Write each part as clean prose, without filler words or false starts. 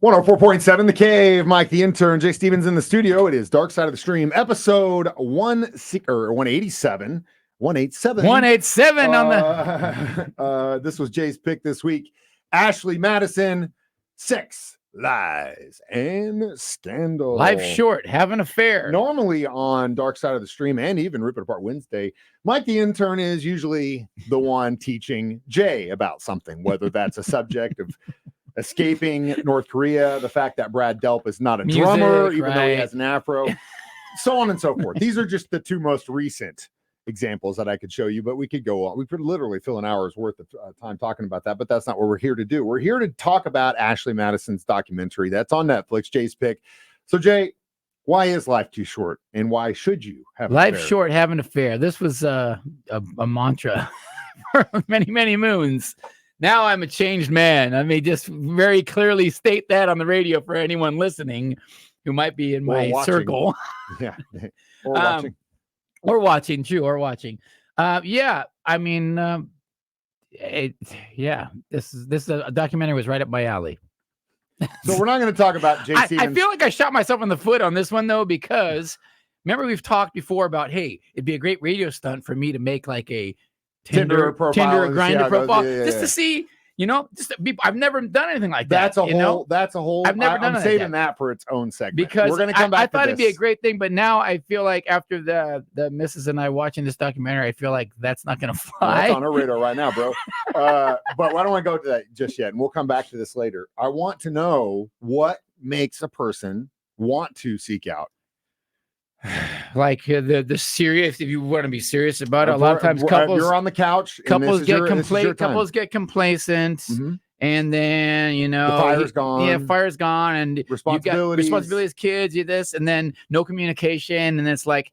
104.7 The Cave. Mike the Intern, Jay Stevens in the studio. It is Dark Side of the Stream, episode 187. 187. 187 on the. This was Jay's pick this week. Ashley Madison, Sex, Lies, and Scandal. Life short, have an affair. Normally on Dark Side of the Stream and even Rip It Apart Wednesday, Mike the Intern is usually the one teaching Jay about something, whether that's a subject of escaping North Korea, the fact that Brad Delp is not a drummer, even though he has an afro, so on and so forth. These are just the two most recent examples that I could show you, but we could go on. We could literally fill an hour's worth of time talking about that, but that's not what we're here to do. We're here to talk about Ashley Madison's documentary that's on Netflix, Jay's pick. So Jay, why is life too short, and why should you have life short, have an affair? This was a mantra for many, many moons. Now I'm a changed man. I may just very clearly state that on the radio for anyone listening who might be in my circle. Yeah. Or watching. Or watching, true, or watching. Yeah, I mean, this is a documentary was right up my alley. So we're not going to talk about JC. I feel like I shot myself in the foot on this one, though, because remember we've talked before about, hey, it'd be a great radio stunt for me to make like a Tinder profile, or Grindr profile, just to see, just to be, I've never done anything like that. That's a whole. I've never done I'm saving that for its own segment because we're going to come back. I thought it'd be a great thing, but now I feel like after the missus and I watching this documentary, I feel like that's not going to fly. Well, that's on our radar right now, bro. But I don't want to go to that just yet, and we'll come back to this later. I want to know what makes a person want to seek out. Like the serious, if you want to be serious about it, a lot of times couples, you're on the couch, couples get complacent, mm-hmm. and then the fire's gone. Yeah, fire's gone, and responsibilities, kids, you this, and then no communication, and it's like,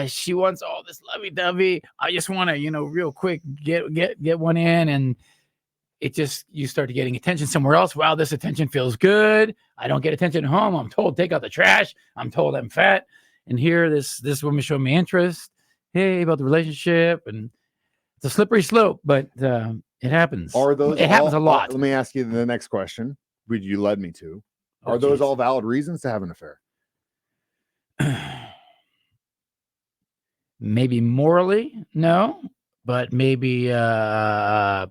she wants all this lovey-dovey. I just want to, real quick get one in, and it just, you start getting attention somewhere else. Wow, this attention feels good. I don't get attention at home. I'm told take out the trash. I'm told I'm fat. And here this woman showed me interest. Hey, about the relationship, and it's a slippery slope, but it happens. It happens a lot. Let me ask you the next question. Would you led me to? Are those all valid reasons to have an affair? Maybe morally, no. But maybe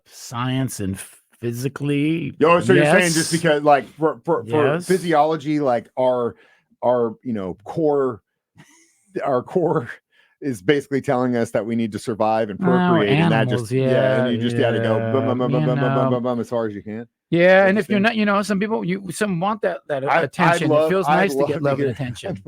science and physically. So yes. You're saying just because, like, for physiology, like our core is basically telling us that we need to survive and procreate, animals, and that just and you just got to go boom as far as you can. Yeah, and if you're not, some people some want that attention. It feels nice to get love and attention.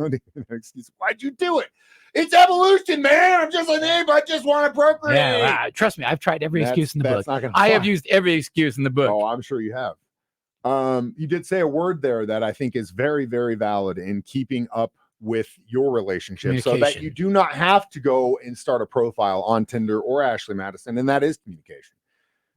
Why'd you do it? It's evolution, man. I'm just like anybody. I just want to procreate. Yeah, trust me. I've tried every excuse in the book. I have used every excuse in the book. Oh, I'm sure you have. You did say a word there that I think is very, very valid in keeping up with your relationship, so that you do not have to go and start a profile on Tinder or Ashley Madison, and that is communication.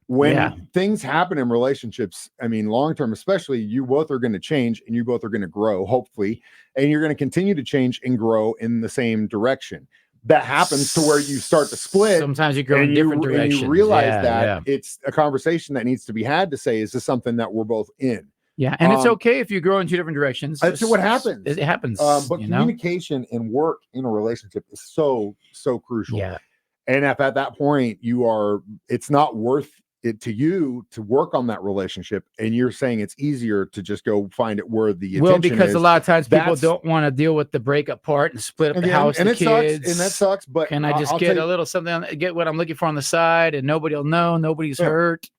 When things happen in relationships, I mean, long-term, especially, you both are going to change and you both are going to grow, hopefully, and you're going to continue to change and grow in the same direction. That happens to where you start to split. Sometimes you go in different directions. And you realize that it's a conversation that needs to be had to say, is this something that we're both in? Yeah, and it's okay if you grow in two different directions. That's what happens. It happens. But communication and work in a relationship is so crucial. Yeah. And if at that point it's not worth it to you to work on that relationship, and you're saying it's easier to just go find it where the attention because is, a lot of times people don't want to deal with the breakup part and split up the house, and the kids. Sucks, and that sucks. But can I just get a little something, get what I'm looking for on the side, and nobody will know, nobody's hurt.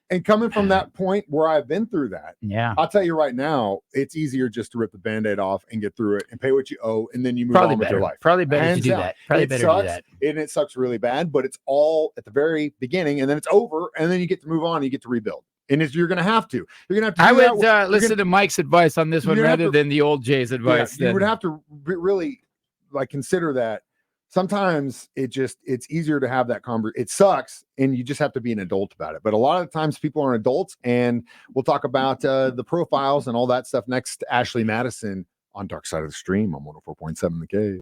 And coming from that point where I've been through that, I'll tell you right now, it's easier just to rip the Band-Aid off and get through it and pay what you owe, and then you move on with your life. Probably better to do that. Probably better to do that. And it sucks really bad, but it's all at the very beginning, and then it's over, and then you get to move on, and you get to rebuild. And you're going to have to. You're going to have to. I would listen to Mike's advice on this one rather than the old Jay's advice. You would have to really consider that. Sometimes it's easier to have that conversation. It sucks, and you just have to be an adult about it. But a lot of the times people aren't adults, and we'll talk about the profiles and all that stuff next. Ashley Madison on Dark Side of the Stream on 104.7 The Cave.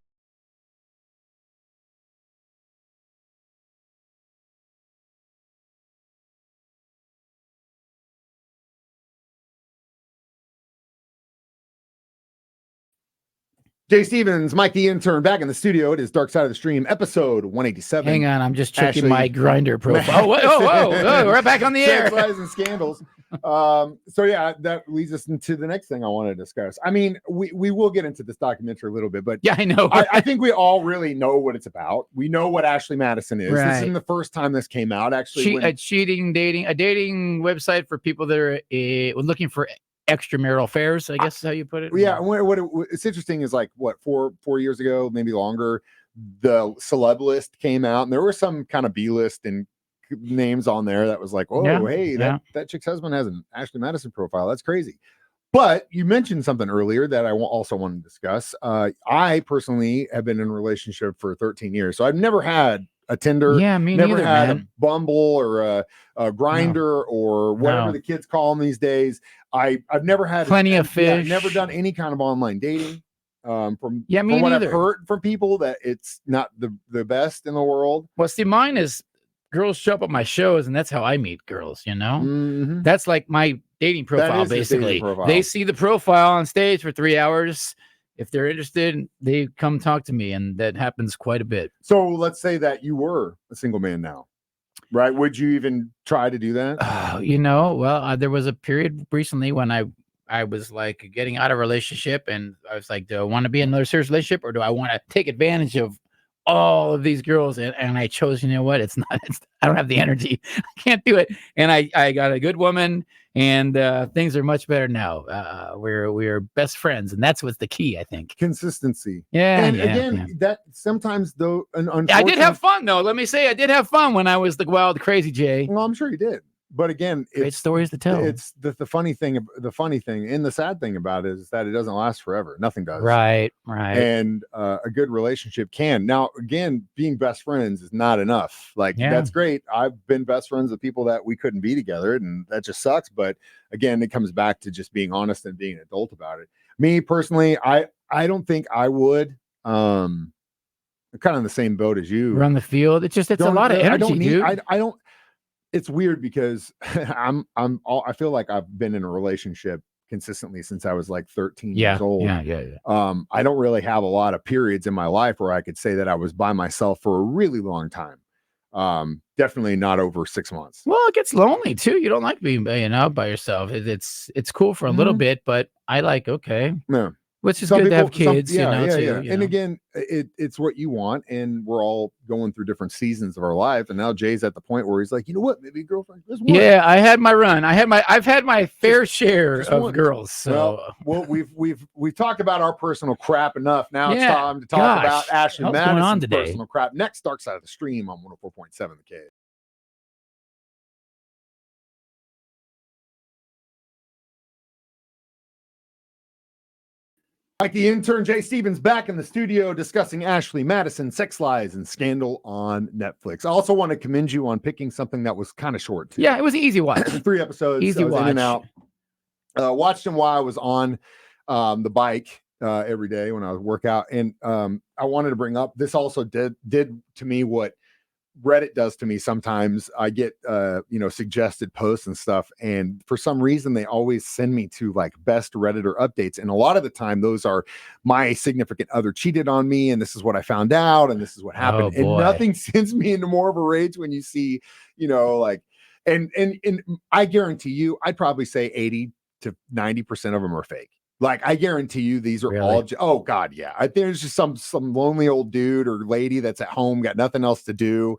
Jay Stevens, Mike the Intern, back in the studio. It is Dark Side of the Stream, episode 187. Hang on, I'm just checking my Grinder profile. Whoa, we're back on the air. Sex, lies, and scandals. So yeah, that leads us into the next thing I want to discuss. I mean, we will get into this documentary a little bit, but yeah, I know. I think we all really know what it's about. We know what Ashley Madison is. Right. This isn't the first time this came out. Actually, a dating website for people that are looking for extramarital affairs, I guess is how you put it. Yeah, it's interesting is like what 4 years ago, maybe longer, the celeb list came out, and there were some kind of B list and names on there that was like, oh, hey, that chick's husband has an Ashley Madison profile. That's crazy. But you mentioned something earlier that I also want to discuss. I personally have been in a relationship for 13 years, so I've never had a Tinder. Yeah, me never neither, had man. a Bumble or a Grinder or whatever the kids call them these days. I've never had plenty of fish. I've never done any kind of online dating. From me what neither. I've heard from people, that it's not the best in the world. Well, see, mine is girls show up at my shows, and that's how I meet girls. You know, mm-hmm. That's like my dating profile. Basically, they see the profile on stage for 3 hours. If they're interested, they come talk to me, and that happens quite a bit. So let's say that you were a single man now, right? Would you even try to do that? There was a period recently when I was like getting out of a relationship, and I was like, do I want to be in another serious relationship, or do I want to take advantage of all of these girls? And I chose, you know what? I don't have the energy. I can't do it. And I got a good woman, and things are much better now. We're best friends, and that's what's the key, I think. Consistency. Yeah. And again, that sometimes though, I did have fun though. Let me say, I did have fun when I was the wild, crazy Jay. Well, I'm sure you did. But again, great stories to tell. It's the funny thing and the sad thing about it is that it doesn't last forever. Nothing does. Right. And a good relationship can. Now, again, being best friends is not enough. Like, that's great. I've been best friends with people that we couldn't be together, and that just sucks. But again, it comes back to just being honest and being an adult about it. Me personally, I don't think I would. I'm kind of in the same boat as you. Run the field. It's a lot of energy, dude. I don't. It's weird because I feel like I've been in a relationship consistently since I was like 13 years old. Yeah. I don't really have a lot of periods in my life where I could say that I was by myself for a really long time. Definitely not over 6 months. Well, it gets lonely too. You don't like being out by yourself. It's cool for a little bit, but I like, no. Which is good to have kids, too. And again, it's what you want, and we're all going through different seasons of our life. And now Jay's at the point where he's like, you know what, maybe girlfriend. Yeah, I had my run. I've had my fair share of girls. So well, we've talked about our personal crap enough. Now it's time to talk about Ashley Madison's personal crap. Next, Dark Side of the Stream on 104.7 The Cave. Like the Intern, Jay Stevens back in the studio discussing Ashley Madison, Sex, Lies, and Scandal on Netflix. I also want to commend you on picking something that was kind of short, too. Yeah, it was an easy watch. 3 episodes. Easy watch. In and out. Watched them while I was on the bike every day when I was workout. And I wanted to bring up, this also did to me what Reddit does to me sometimes. I get suggested posts and stuff, and for some reason they always send me to like best Redditor updates, and a lot of the time those are my significant other cheated on me, and this is what I found out, and this is what happened. And nothing sends me into more of a rage when you see, and I guarantee you, I'd probably say 80 to 90% of them are fake. Like, I guarantee you these are all, oh God, yeah. There's just some lonely old dude or lady that's at home, got nothing else to do.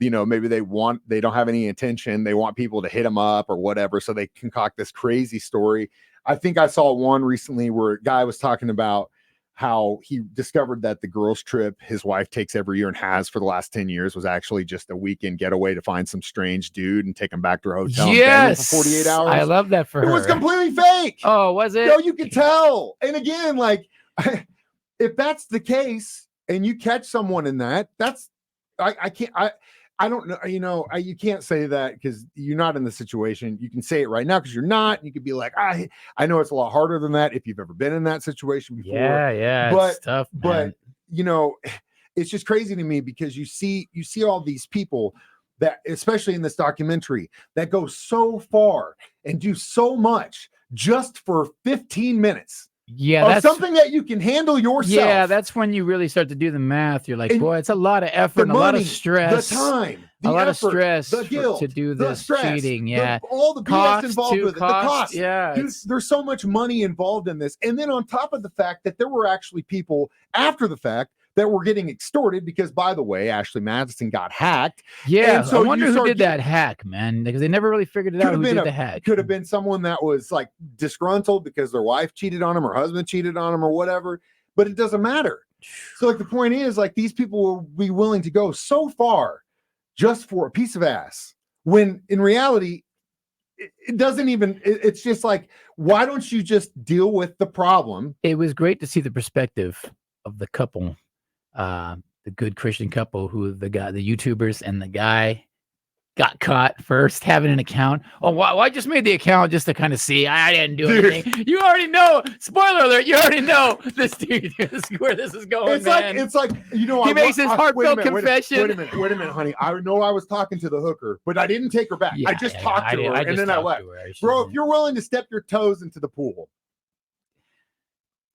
Maybe they don't have any intention. They want people to hit them up or whatever. So they concoct this crazy story. I think I saw one recently where a guy was talking about how he discovered that the girls' trip his wife takes every year and has for the last 10 years was actually just a weekend getaway to find some strange dude and take him back to her hotel. Yes. For 48 hours. I love that for her. It was completely fake. Oh, was it? No, you could tell. And again, like, if that's the case and you catch someone in that, I don't know, you can't say that because you're not in the situation. You can say it right now because you're not. You could be like, I know it's a lot harder than that if you've ever been in that situation before. Yeah, but it's tough, man. But it's just crazy to me because you see all these people that, especially in this documentary, that go so far and do so much just for 15 minutes. Yeah, that's something that you can handle yourself. Yeah, that's when you really start to do the math. You're like, boy, it's a lot of effort, and a lot of stress, the time, the lot effort, of stress, the guilt, to do this the stress, cheating. Yeah, all the BS involved with it, the cost. Yeah, dude, there's so much money involved in this, and then on top of the fact that there were actually people after the fact that were getting extorted because, by the way, Ashley Madison got hacked. Yeah, and so I wonder who did that hack, man, because they never really figured it out. Who did the hack? Could have been someone that was like disgruntled because their wife cheated on him or husband cheated on him or whatever, but it doesn't matter. So like the point is, like, these people will be willing to go so far just for a piece of ass, when in reality, it doesn't even, it's just like, why don't you just deal with the problem? It was great to see the perspective of the couple. The good Christian couple who the YouTubers and the guy got caught first having an account. Oh, well, I just made the account just to kind of see. I didn't do anything. You already know. Spoiler alert. You already know this dude. Where this is going. It's like you know. He makes his heartfelt confession. Wait a minute, honey. I know I was talking to the hooker, but I didn't take her back. I just talked to her, and then I left. Bro, if you're willing to step your toes into the pool,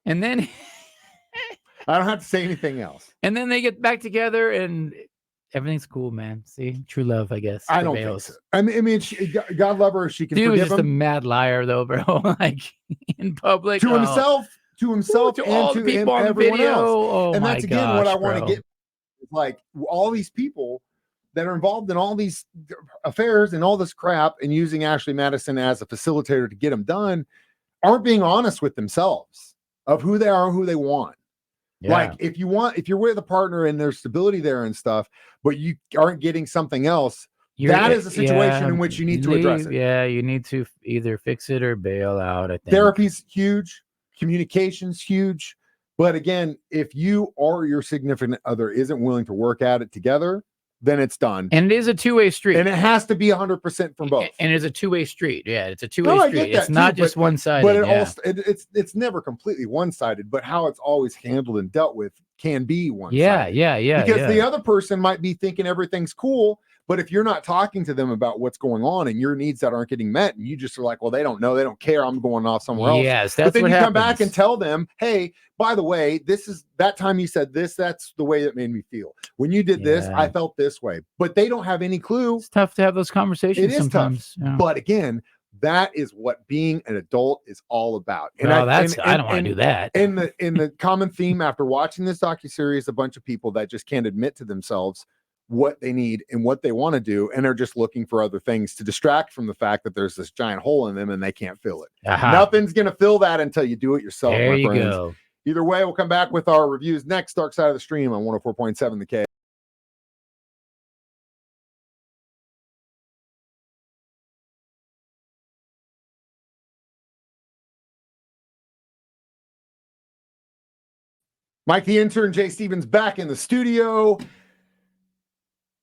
and then. I don't have to say anything else. And then they get back together and everything's cool, man. See, true love, I guess. I don't think so. I mean, God love her. She can forgive him. He was just a mad liar, though, bro. Like in public, to himself, to all the people on everyone video. else. Oh, and that's again what I want to get. Like all these people that are involved in all these affairs and all this crap, and using Ashley Madison as a facilitator to get them done, aren't being honest with themselves of who they are and who they want. Yeah. Like if you're with a partner and there's stability there and stuff, but you aren't getting something else, that is a situation in which you need to address it. Yeah, you need to either fix it or bail out. I think therapy's huge, communication's huge, but again, if you or your significant other isn't willing to work at it together, then it's done. And it is a two-way street. And it has to be 100% from both. And it's a two-way street. Yeah, it's a two-way street. It's not just one-sided. But it's never completely one-sided, but how it's always handled and dealt with can be one-sided. Yeah. Because the other person might be thinking everything's cool, but if you're not talking to them about what's going on and your needs that aren't getting met, and you just are like, well, they don't know, they don't care, I'm going off somewhere else. Yes, that's but then what you happens. Come back and tell them, hey, by the way, this is that time you said this, that's the way that made me feel. When you did this, I felt this way. But they don't have any clue. It's tough to have those conversations. It is sometimes. tough. Yeah. But again, that is what being an adult is all about. And I don't want to do that. In the common theme after watching this docuseries, a bunch of people that just can't admit to themselves what they need and what they want to do, and are just looking for other things to distract from the fact that there's this giant hole in them and they can't fill it. Nothing's gonna fill that until you do it yourself. There you friends. Go. Either way, we'll come back with our reviews next. Dark Side of the Stream on 104.7 The K. Mike the Intern, Jay Stevens back in the studio.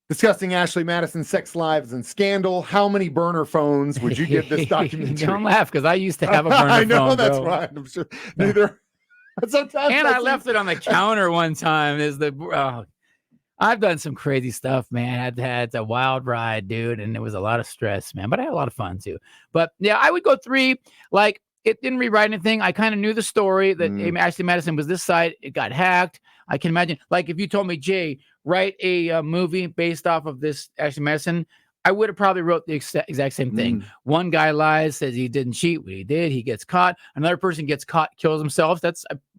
Discussing Ashley Madison's sex lives and scandal. How many burner phones would you give this documentary? Don't laugh, because I used to have a burner phone. I know, phone, that's right. I'm sure neither. Sometimes and I left it on the counter one time. I've done some crazy stuff, man. I've had a wild ride, dude, and it was a lot of stress, man. But I had a lot of fun too. But yeah, I would go 3. Like, it didn't rewrite anything. I kind of knew the story that Ashley Madison was this side. It got hacked. I can imagine, like, if you told me, Jay, write a movie based off of this Ashley Madison, I would have probably wrote the exact same thing. One guy lies, says he didn't cheat. Well, he did. He gets caught. Another person gets caught, kills himself.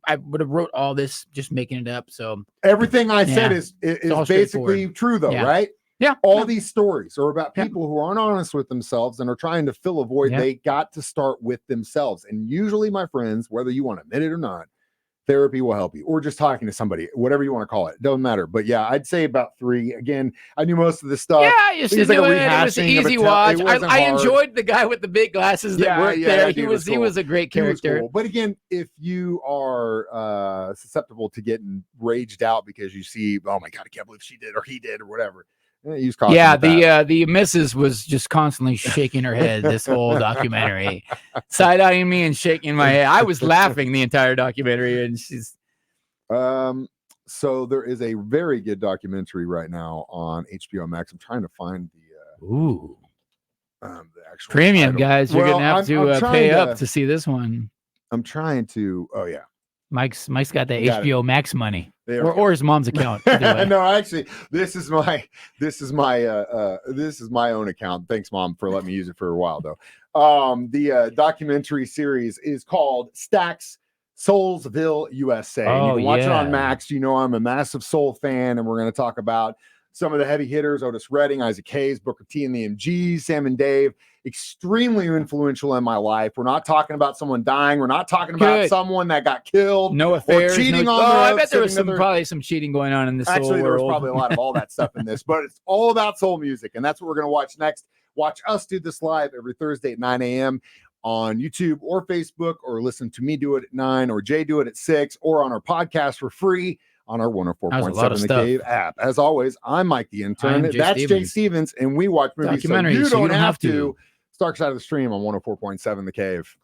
I would have wrote all this just making it up. So everything I said is basically true, though, right? Yeah. All these stories are about people who aren't honest with themselves and are trying to fill a void. They got to start with themselves. And usually, my friends, whether you want to admit it or not, therapy will help you, or just talking to somebody, whatever you want to call it. Doesn't matter. But yeah, I'd say about 3. Again, I knew most of this stuff. Yeah, I used to do it. It was an easy watch. I enjoyed the guy with the big glasses that worked there. He was a great character. Cool. But again, if you are susceptible to getting raged out because you see, oh my God, I can't believe she did or he did or whatever. Use caution. Yeah, the missus was just constantly shaking her head this whole documentary, side-eyeing me and shaking my head. I was laughing the entire documentary, and she's. So there is a very good documentary right now on HBO Max. I'm trying to find the actual premium title. Guys. You're gonna have to pay up to see this one. I'm trying to. Oh yeah, Mike's got that HBO Max money, or his mom's account. No, actually, this is my own account. Thanks, Mom, for letting me use it for a while though. The documentary series is called Stax Soulsville, USA. And you can watch it on Max. You know I'm a massive Soul fan, and we're going to talk about some of the heavy hitters: Otis Redding, Isaac Hayes, Booker T and the MGs, Sam and Dave. Extremely influential in my life. We're not talking about someone dying. We're not talking about someone that got killed. No affairs. Or cheating on I bet there was probably some cheating going on in this. Actually, there was world. probably a lot of all that stuff in this, but it's all about soul music, and that's what we're going to watch next. Watch us do this live every Thursday at 9 a.m. on YouTube or Facebook, or listen to me do it at 9, or Jay do it at 6, or on our podcast for free on our 104.7 The Cave app. As always, I'm Mike the Intern. That's Jay Stevens, and we watch movies so you don't have to. Dark Side of the Stream on 104.7 The Cave.